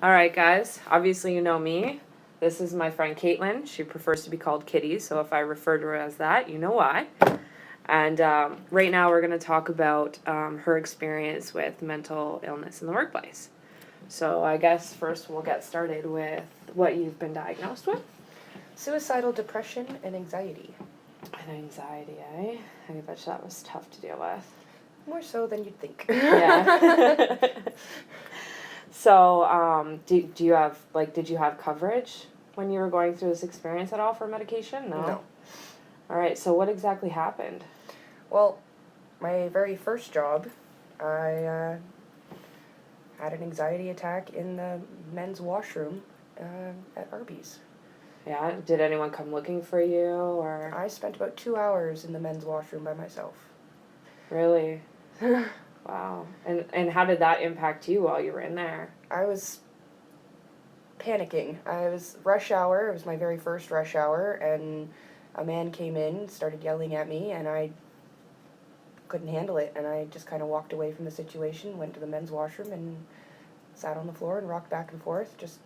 All right, guys. Obviously, you know me. This is my friend Caitlin. She prefers to be called Kitty, so if I refer to her as that, you know why. And right now, we're going to talk about her experience with mental illness in the workplace. So, I guess first we'll get started with what you've been diagnosed with. Suicidal depression and anxiety. And anxiety, eh? I bet that was tough to deal with. More so than you'd think. Yeah. So, do you have, did you have coverage when you were going through this experience at all for medication? No. All right, so what exactly happened? Well, my very first job, I had an anxiety attack in the men's washroom at Arby's. Yeah, did anyone come looking for you, or? I spent about 2 hours in the men's washroom by myself. Really? Wow. And how did that impact you while you were in there? I was panicking. I was rush hour. It was my very first rush hour, and a man came in, started yelling at me, and I couldn't handle it, and I just kind of walked away from the situation, went to the men's washroom, and sat on the floor and rocked back and forth, just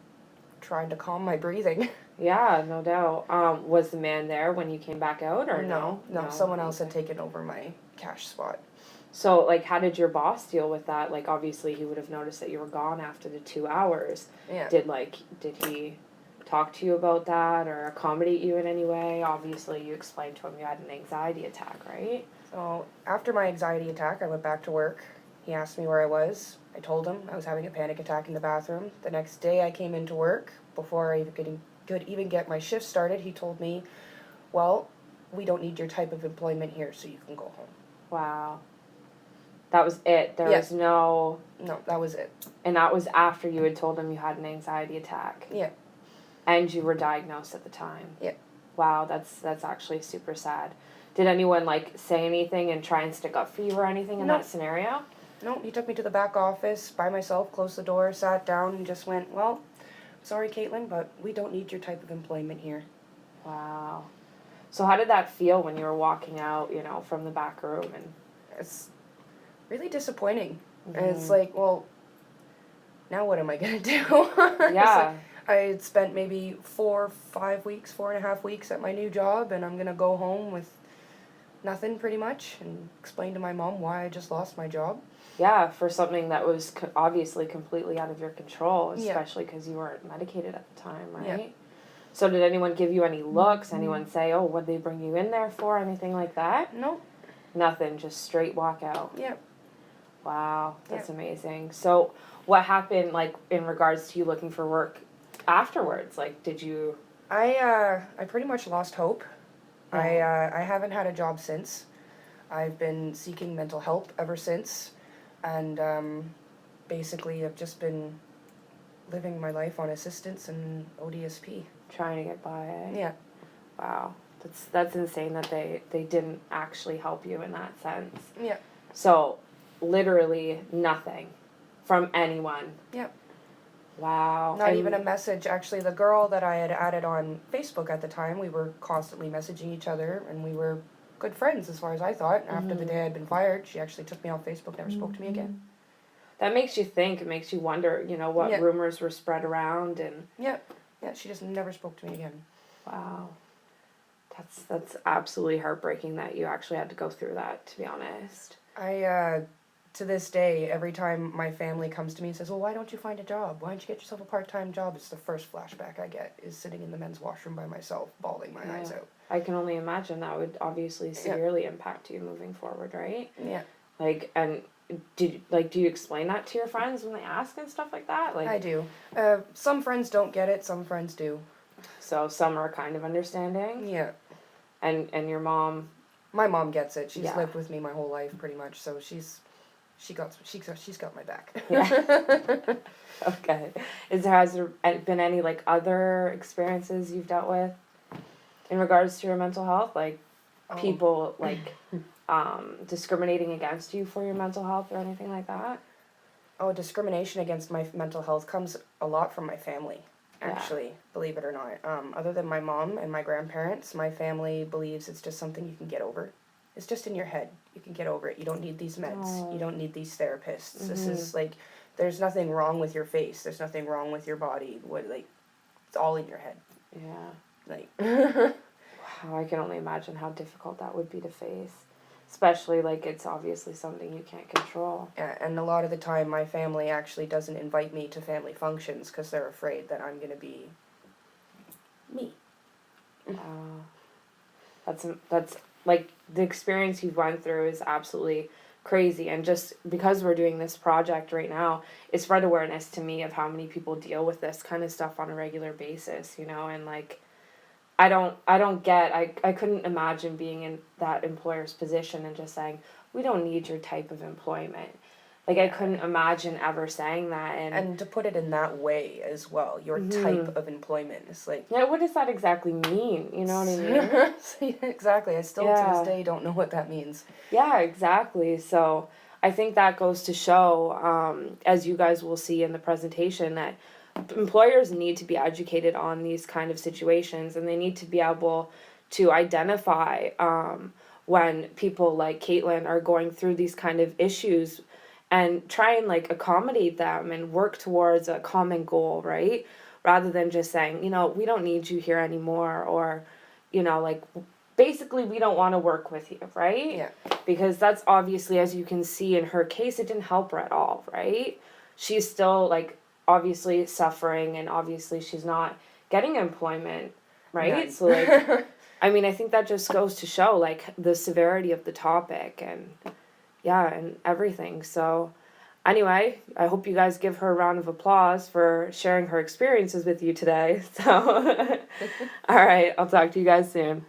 trying to calm my breathing. Yeah, no doubt. Was the man there when you came back out, or no? No, someone else had taken over my cash spot. So, how did your boss deal with that? Obviously, he would have noticed that you were gone after the 2 hours. Yeah. Did he talk to you about that or accommodate you in any way? Obviously, you explained to him you had an anxiety attack, right? So, after my anxiety attack, I went back to work. He asked me where I was. I told him I was having a panic attack in the bathroom. The next day, I came into work. Before I could even get my shift started, he told me, well, we don't need your type of employment here, so you can go home. Wow. That was it. There was no... No, that was it. And that was after you had told him you had an anxiety attack. Yeah. And you were diagnosed at the time. Yeah. Wow, that's actually super sad. Did anyone, say anything and try and stick up for you or anything in that scenario? No, he took me to the back office by myself, closed the door, sat down, and just went, well, sorry, Caitlin, but we don't need your type of employment here. Wow. So how did that feel when you were walking out, from the back room? And it's really disappointing. Mm-hmm. And it's like, well, now what am I going to do? Yeah. I had spent maybe 4.5 weeks at my new job, and I'm going to go home with nothing pretty much and explain to my mom why I just lost my job. Yeah, for something that was obviously completely out of your control, especially because you weren't medicated at the time, right? Yeah. So did anyone give you any looks? Anyone say, oh, what'd they bring you in there for? Anything like that? No. Nothing, just straight walk out. Yeah. Wow, that's amazing. So what happened, in regards to you looking for work afterwards? Did you... I pretty much lost hope. Yeah. I haven't had a job since. I've been seeking mental help ever since. And basically I've just been living my life on assistance and ODSP. Trying to get by, eh? Yeah. Wow. That's insane that they didn't actually help you in that sense. Yeah. So, literally nothing from anyone. Yep. Wow. Not even a message. Actually, the girl that I had added on Facebook at the time, we were constantly messaging each other, and we were good friends as far as I thought. After the day I'd been fired, she actually took me off Facebook, never spoke to me again. That makes you think. It makes you wonder, what rumors were spread around and... Yep. Yeah, she just never spoke to me again. Wow. That's absolutely heartbreaking that you actually had to go through that, to be honest. To this day, every time my family comes to me and says, well, why don't you find a job? Why don't you get yourself a part-time job? It's the first flashback I get, is sitting in the men's washroom by myself, bawling my eyes out. I can only imagine that would obviously severely impact you moving forward, right? Yeah. And do you explain that to your friends when they ask and stuff like that? I do. Some friends don't get it, some friends do. So some are kind of understanding? Yeah. And your mom? My mom gets it. She's lived with me my whole life, pretty much, so she's got my back. Yeah. Okay. Has there been any other experiences you've dealt with in regards to your mental health? People discriminating against you for your mental health or anything like that? Oh, discrimination against my mental health comes a lot from my family, actually, believe it or not. Other than my mom and my grandparents, my family believes it's just something you can get over. It's just in your head. You can get over it. You don't need these meds. You don't need these therapists. This is there's nothing wrong with your face. There's nothing wrong with your body. What, like, it's all in your head. Yeah. Like, Wow, I can only imagine how difficult that would be to face. Especially, like, it's obviously something you can't control. yeah, and a lot of the time, my family actually doesn't invite me to family functions because they're afraid that I'm gonna be me. That's like the experience you've went through is absolutely crazy, and just because we're doing this project right now, it spread awareness to me of how many people deal with this kind of stuff on a regular basis, you know, and like I couldn't imagine being in that employer's position and just saying, we don't need your type of employment. Like, I couldn't imagine ever saying that. And to put it in that way as well, your type of employment is like. Yeah, what does that exactly mean? You know what I mean? Exactly. I still to this day don't know what that means. Yeah, exactly. So I think that goes to show, as you guys will see in the presentation, that employers need to be educated on these kind of situations, and they need to be able to identify when people like Caitlin are going through these kind of issues, and try and like accommodate them and work towards a common goal, right? Rather than just saying, you know, we don't need you here anymore, or, you know, like, basically we don't want to work with you, right? Yeah. Because that's obviously, as you can see in her case, it didn't help her at all, right? She's still like obviously suffering, and obviously she's not getting employment, right? None. So like, I mean, I think that just goes to show like the severity of the topic, and yeah, and everything. So anyway, I hope you guys give her a round of applause for sharing her experiences with you today. So all right, I'll talk to you guys soon.